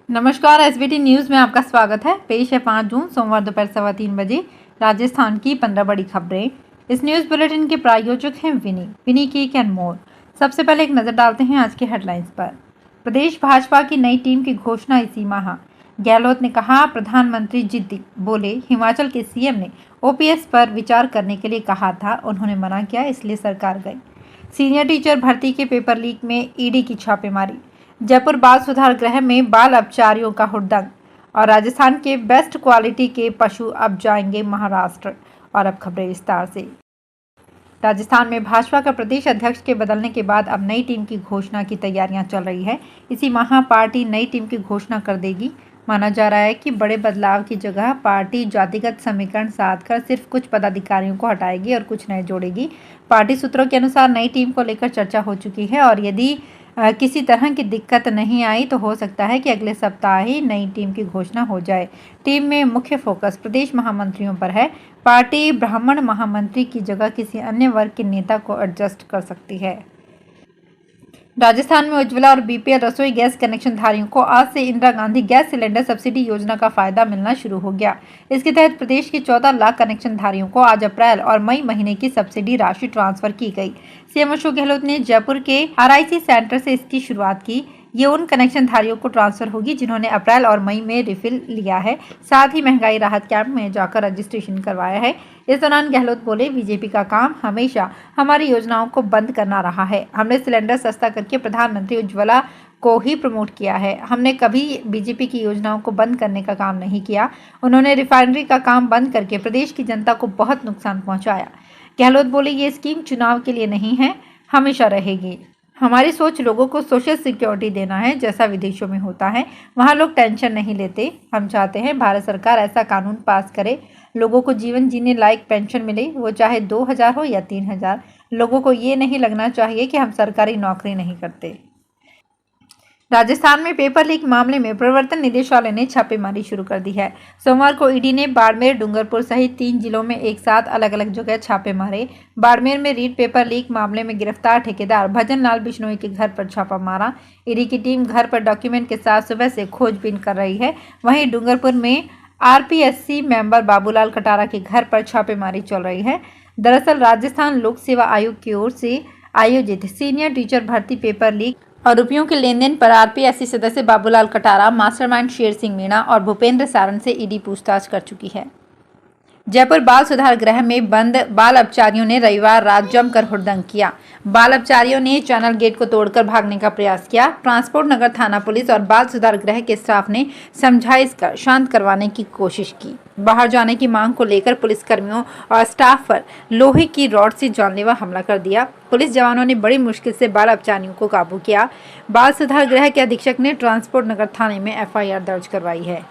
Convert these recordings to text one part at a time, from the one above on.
नमस्कार, SBT news में आपका स्वागत है। पेश है 5 जून सोमवार दोपहर 3:15 राजस्थान की 15 बड़ी खबरें। इस न्यूज बुलेटिन के प्रायोजक हैं विनी केक एंड मोर। सबसे पहले एक नजर डालते हैं आज के हेडलाइंस पर। प्रदेश भाजपा की नई टीम की घोषणा इसी माह। गहलोत ने कहा, प्रधानमंत्री जिद्दी बोले, हिमाचल के सीएम ने ओपीएस पर विचार करने के लिए कहा था, उन्होंने मना किया, इसलिए सरकार गई। सीनियर टीचर भर्ती के पेपर लीक में ईडी की छापेमारी। जयपुर बाल सुधार गृह में बाल अपचारियों का हुड़दंग। और राजस्थान के बेस्ट क्वालिटी के पशु अब जाएंगे महाराष्ट्र। और अब खबरें विस्तार से। राजस्थान में भाजपा का प्रदेश अध्यक्ष के बदलने के बाद अब नई टीम की घोषणा की तैयारियां चल रही है। इसी माह पार्टी नई टीम की घोषणा कर देगी। माना जा रहा है कि बड़े बदलाव की जगह पार्टी जातिगत समीकरण साधकर सिर्फ कुछ पदाधिकारियों को हटाएगी और कुछ नए जोड़ेगी। पार्टी सूत्रों के अनुसार नई टीम को लेकर चर्चा हो चुकी है और यदि किसी तरह की दिक्कत नहीं आई तो हो सकता है कि अगले सप्ताह ही नई टीम की घोषणा हो जाए। टीम में मुख्य फोकस प्रदेश महामंत्रियों पर है। पार्टी ब्राह्मण महामंत्री की जगह किसी अन्य वर्ग के नेता को एडजस्ट कर सकती है। राजस्थान में उज्ज्वला और बीपीएल रसोई गैस कनेक्शन धारियों को आज से Indira Gandhi gas cylinder subsidy योजना का फायदा मिलना शुरू हो गया। इसके तहत प्रदेश के 14 लाख कनेक्शन धारियों को आज अप्रैल और मई महीने की सब्सिडी राशि ट्रांसफर की गई। सीएम अशोक गहलोत ने जयपुर के आरआईसी सेंटर से इसकी शुरुआत की। ये उन कनेक्शन धारियों को ट्रांसफर होगी जिन्होंने अप्रैल और मई में रिफिल लिया है, साथ ही महंगाई राहत कैंप में जाकर रजिस्ट्रेशन करवाया है। इस दौरान गहलोत बोले, बीजेपी का काम हमेशा हमारी योजनाओं को बंद करना रहा है। हमने सिलेंडर सस्ता करके प्रधानमंत्री उज्ज्वला को ही प्रमोट किया है। हमने कभी बीजेपी की योजनाओं को बंद करने का काम नहीं किया। उन्होंने रिफाइनरी का काम बंद करके प्रदेश की जनता को बहुत नुकसान पहुंचाया। गहलोत बोले, ये स्कीम चुनाव के लिए नहीं है, हमेशा रहेगी। हमारी सोच लोगों को सोशल सिक्योरिटी देना है, जैसा विदेशों में होता है। वहाँ लोग टेंशन नहीं लेते। हम चाहते हैं भारत सरकार ऐसा कानून पास करे, लोगों को जीवन जीने लायक पेंशन मिले, वो चाहे 2000 हो या 3000। लोगों को ये नहीं लगना चाहिए कि हम सरकारी नौकरी नहीं करते। राजस्थान में पेपर लीक मामले में प्रवर्तन निदेशालय ने छापेमारी शुरू कर दी है। सोमवार को ईडी ने बाड़मेर, डूंगरपुर सहित 3 जिलों में एक साथ अलग अलग जगह छापे मारे। बाड़मेर में रीट पेपर लीक मामले में गिरफ्तार ठेकेदार भजन लाल बिश्नोई के घर पर छापा मारा। ईडी की टीम घर पर डॉक्यूमेंट के साथ सुबह से खोजबीन कर रही है। वहीं डूंगरपुर में आरपीएससी मेंबर बाबूलाल कटारा के घर पर छापेमारी चल रही है। दरअसल राजस्थान लोक सेवा आयोग की ओर से आयोजित सीनियर टीचर भर्ती पेपर लीक आरोपियों के लेन देन पर आरपीएससी सदस्य बाबूलाल कटारा, मास्टरमाइंड शेर सिंह मीणा और भूपेंद्र सारण से ईडी पूछताछ कर चुकी है। जयपुर बाल सुधार गृह में बंद बाल अपचारियों ने रविवार रात जमकर हुड़दंग किया। बाल अपचारियों ने चैनल गेट को तोड़कर भागने का प्रयास किया। ट्रांसपोर्ट नगर थाना पुलिस और बाल सुधार गृह के स्टाफ ने समझाइश कर शांत करवाने की कोशिश की। बाहर जाने की मांग को लेकर पुलिसकर्मियों और स्टाफ पर लोहे की रॉड से जानलेवा हमला कर दिया। पुलिस जवानों ने बड़ी मुश्किल से बाल अपचारियों को काबू किया। बाल सुधार गृह के अधीक्षक ने ट्रांसपोर्ट नगर थाने में एफआईआर दर्ज करवाई है।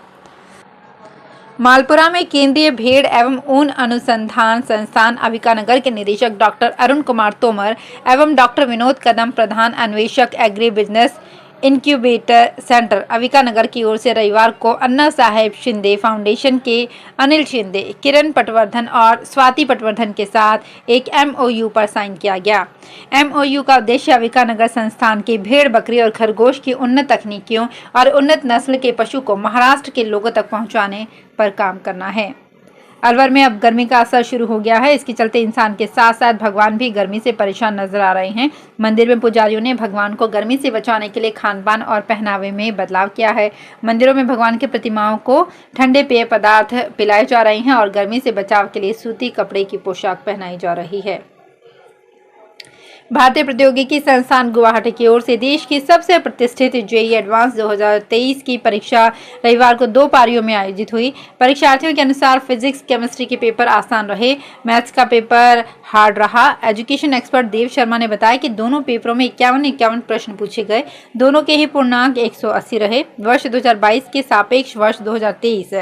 मालपुरा में केंद्रीय भेड़ एवं ऊन अनुसंधान संस्थान अविकानगर के निदेशक डॉक्टर अरुण कुमार तोमर एवं डॉक्टर विनोद कदम, प्रधान अन्वेषक agri business incubator centre Avikanagar की ओर से रविवार को अन्ना साहेब शिंदे फाउंडेशन के अनिल शिंदे, किरण पटवर्धन और स्वाति पटवर्धन के साथ एक एमओयू पर साइन किया गया। एमओयू का उद्देश्य अविकानगर संस्थान के भेड़, बकरी और खरगोश की उन्नत तकनीकियों और उन्नत नस्ल के पशु को महाराष्ट्र के लोगों तक पहुंचाने पर काम करना है। अलवर में अब गर्मी का असर शुरू हो गया है। इसके चलते इंसान के साथ साथ भगवान भी गर्मी से परेशान नजर आ रहे हैं। मंदिर में पुजारियों ने भगवान को गर्मी से बचाने के लिए खान पान और पहनावे में बदलाव किया है। मंदिरों में भगवान की प्रतिमाओं को ठंडे पेय पदार्थ पिलाए जा रहे हैं और गर्मी से बचाव के लिए सूती कपड़े की पोशाक पहनाई जा रही है। भारतीय प्रौद्योगिकी संस्थान गुवाहाटी की ओर से देश की सबसे प्रतिष्ठित जेईई एडवांस 2023 की परीक्षा रविवार को 2 पारियों में आयोजित हुई। परीक्षार्थियों के अनुसार फिजिक्स, केमिस्ट्री के पेपर आसान रहे, मैथ्स का पेपर हार्ड रहा। एजुकेशन एक्सपर्ट देव शर्मा ने बताया कि दोनों पेपरों में 51 प्रश्न पूछे गए। दोनों के ही पूर्णांक 180 रहे। वर्ष 2022 के सापेक्ष वर्ष 2023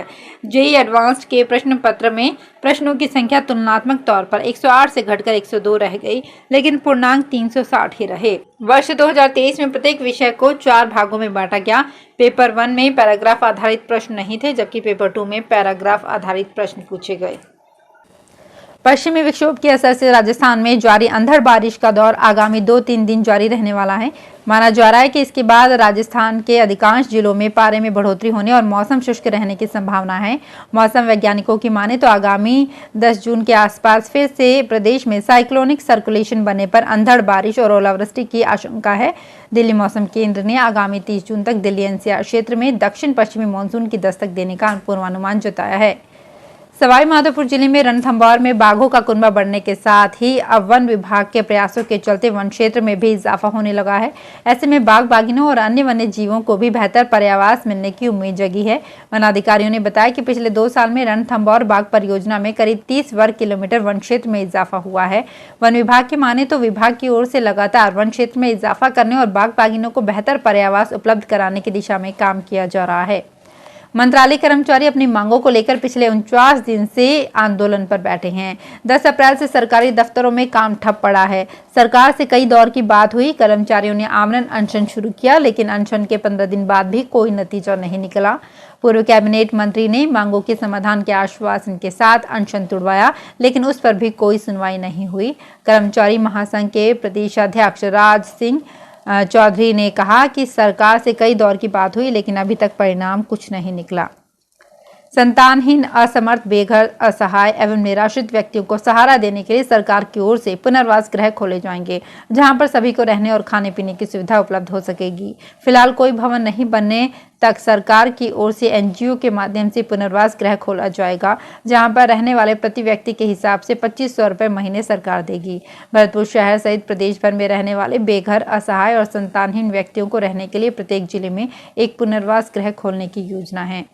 जेईई एडवांस के प्रश्न पत्र में प्रश्नों की संख्या तुलनात्मक तौर पर 108 से घटकर 102 रह गई, लेकिन पूर्णांक 360 ही रहे। वर्ष 2023 में प्रत्येक विषय को 4 भागों में बांटा गया। पेपर 1 में पैराग्राफ आधारित प्रश्न नहीं थे, जबकि पेपर 2 में पैराग्राफ आधारित प्रश्न पूछे गए। पश्चिमी विक्षोभ के असर से राजस्थान में जारी अंधड़ बारिश का दौर आगामी 2-3 दिन जारी रहने वाला है। माना जा रहा है कि इसके बाद राजस्थान के अधिकांश जिलों में पारे में बढ़ोतरी होने और मौसम शुष्क रहने की संभावना है। मौसम वैज्ञानिकों की माने तो आगामी 10 जून के आसपास फिर से प्रदेश में साइक्लोनिक सर्कुलेशन बनने पर अंधड़ बारिश और ओलावृष्टि की आशंका है। दिल्ली मौसम केंद्र ने आगामी 30 जून तक दिल्ली एनसीआर क्षेत्र में दक्षिण पश्चिमी मानसून की दस्तक देने का पूर्वानुमान जताया है। सवाई माधोपुर जिले में रणथंभौर में बाघों का कुनबा बढ़ने के साथ ही अब वन विभाग के प्रयासों के चलते वन क्षेत्र में भी इजाफा होने लगा है। ऐसे में बाघ बाघिनों और अन्य वन्य जीवों को भी बेहतर पर्यावास मिलने की उम्मीद जगी है। वन अधिकारियों ने बताया कि पिछले 2 साल में रणथंभौर बाघ परियोजना में करीब 30 वर्ग किलोमीटर वन क्षेत्र में इजाफा हुआ है। वन विभाग की माने तो विभाग की ओर से लगातार वन क्षेत्र में इजाफा करने और बाघ बाघिनों को बेहतर पर्यावास उपलब्ध कराने की दिशा में काम किया जा रहा है। मंत्रालय कर्मचारी अपनी मांगों को लेकर पिछले 49 दिन से आंदोलन पर बैठे हैं। 10 अप्रैल से सरकारी दफ्तरों में काम ठप पड़ा है। सरकार से कई दौर की बात हुई, कर्मचारियों ने आमरण अनशन शुरू किया, लेकिन अनशन के 15 दिन बाद भी कोई नतीजा नहीं निकला। पूर्व कैबिनेट मंत्री ने मांगों के समाधान के आश्वासन के साथ अनशन तुड़वाया, लेकिन उस पर भी कोई सुनवाई नहीं हुई। कर्मचारी महासंघ के प्रदेशाध्यक्ष राज सिंह चौधरी ने कहा कि सरकार से कई दौर की बात हुई, लेकिन अभी तक परिणाम कुछ नहीं निकला। संतानहीन, असमर्थ, बेघर, असहाय एवं निराश्रित व्यक्तियों को सहारा देने के लिए सरकार की ओर से पुनर्वास गृह खोले जाएंगे, जहां पर सभी को रहने और खाने पीने की सुविधा उपलब्ध हो सकेगी। फिलहाल कोई भवन नहीं बनने तक सरकार की ओर से एनजीओ के माध्यम से पुनर्वास गृह खोला जाएगा, जहां पर रहने वाले प्रति व्यक्ति के हिसाब से 2500 रुपए महीने सरकार देगी। भरतपुर शहर सहित प्रदेश भर में रहने वाले बेघर, असहाय और संतानहीन व्यक्तियों को रहने के लिए प्रत्येक जिले में एक पुनर्वास गृह खोलने की योजना है।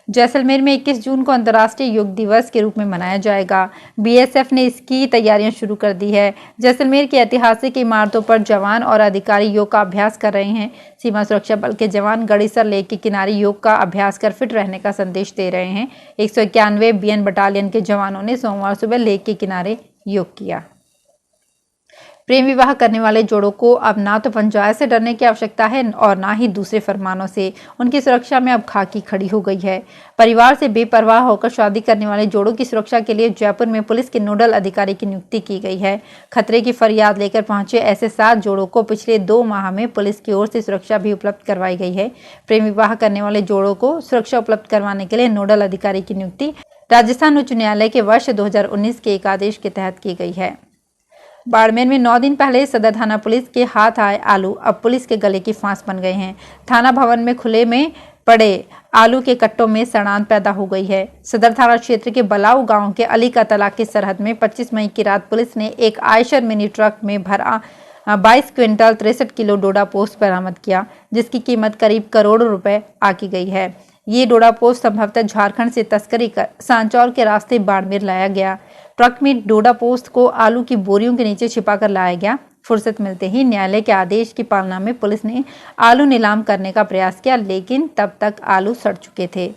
जैसलमेर में 21 जून को अंतर्राष्ट्रीय योग दिवस के रूप में मनाया जाएगा। बीएसएफ ने इसकी तैयारियां शुरू कर दी है। जैसलमेर की ऐतिहासिक इमारतों पर जवान और अधिकारी योग का अभ्यास कर रहे हैं। सीमा सुरक्षा बल के जवान गड़ीसर लेक के किनारे योग का अभ्यास कर फिट रहने का संदेश दे रहे हैं। 191 बीएन बटालियन के जवानों ने सोमवार सुबह लेक के किनारे योग किया। प्रेम विवाह करने वाले जोड़ों को अब ना तो पंचायत से डरने की आवश्यकता है और ना ही दूसरे फरमानों से। उनकी सुरक्षा में अब खाकी खड़ी हो गई है। परिवार से बेपरवाह होकर शादी करने वाले जोड़ों की सुरक्षा के लिए जयपुर में पुलिस के नोडल अधिकारी की नियुक्ति की गई है। खतरे की फरियाद लेकर पहुंचे ऐसे 7 जोड़ों को पिछले 2 माह में पुलिस की ओर से सुरक्षा भी उपलब्ध करवाई गई है। प्रेम विवाह करने वाले जोड़ों को सुरक्षा उपलब्ध करवाने के लिए नोडल अधिकारी की नियुक्ति राजस्थान उच्च न्यायालय के वर्ष 2019 के एक आदेश के तहत की गई है। बाड़मेर में 9 दिन पहले सदर थाना पुलिस के हाथ आए आलू अब पुलिस के गले की फांस बन गए हैं। थाना भवन में खुले में पड़े आलू के कट्टों में सड़ान पैदा हो गई है। सदर थाना क्षेत्र के बलाऊ गांव के अली का तला की सरहद में 25 मई की रात पुलिस ने एक आयशर मिनी ट्रक में भरा 22 क्विंटल 63 किलो डोडा पोस्ट बरामद किया, जिसकी कीमत करीब करोड़ों रुपए आकी गई है। ये डोडा पोस्ट संभवतः झारखंड से तस्करी कर सांचौर के रास्ते बाड़मेर लाया गया। ट्रक में डोडा पोस्ट को आलू की बोरियों के नीचे छिपाकर लाया गया। फुर्सत मिलते ही न्यायालय के आदेश की पालना में पुलिस ने आलू नीलाम करने का प्रयास किया, लेकिन तब तक आलू सड़ चुके थे।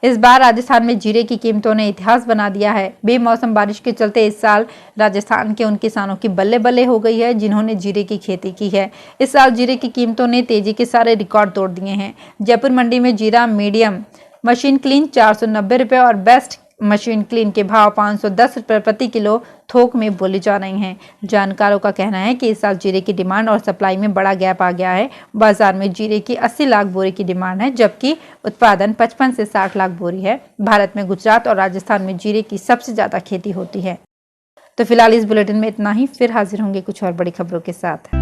इस बार राजस्थान में जीरे की कीमतों ने इतिहास बना दिया है। बेमौसम बारिश के चलते इस साल राजस्थान के उन किसानों की बल्ले बल्ले हो गई है जिन्होंने जीरे की खेती की है। इस साल जीरे की कीमतों ने तेजी के सारे रिकॉर्ड तोड़ दिए हैं। जयपुर मंडी में जीरा मीडियम मशीन क्लीन 490 रुपए और बेस्ट मशीन क्लीन के भाव 510 रुपए प्रति किलो थोक में बोले जा रहे हैं। जानकारों का कहना है कि इस साल जीरे की डिमांड और सप्लाई में बड़ा गैप आ गया है। बाजार में जीरे की 80 लाख बोरी की डिमांड है, जबकि उत्पादन 55 से 60 लाख बोरी है। भारत में गुजरात और राजस्थान में जीरे की सबसे ज्यादा खेती होती है। तो फिलहाल इस बुलेटिन में इतना ही। फिर हाजिर होंगे कुछ और बड़ी खबरों के साथ।